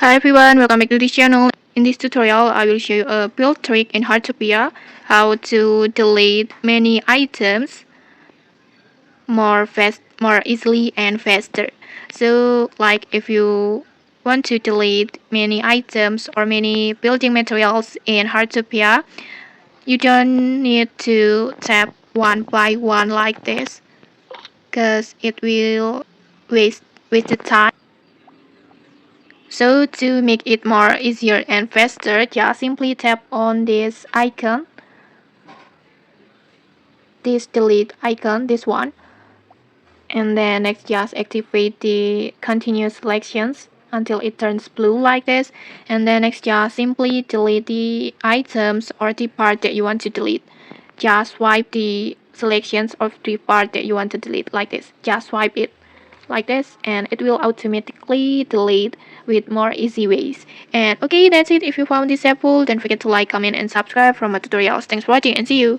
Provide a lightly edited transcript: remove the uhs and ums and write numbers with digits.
Hi everyone, welcome back to this channel. In this tutorial, I will show you a build trick in Heartopia, how to delete many items more easily and faster. So, like if you want to delete many items or many building materials in Heartopia, you don't need to tap one by one like this, because it will waste the time. So to make it more easier and faster, just simply tap on this icon, this delete icon, this one, and then next just activate the continuous selections until it turns blue like this, and then next just simply delete the items or the part that you want to delete. Just swipe the selections of the part that you want to delete like this. Just swipe it like this and it will automatically delete with more easy ways. And okay, that's it. If you found this helpful, don't forget to like, comment and subscribe for more tutorials. Thanks for watching and see you.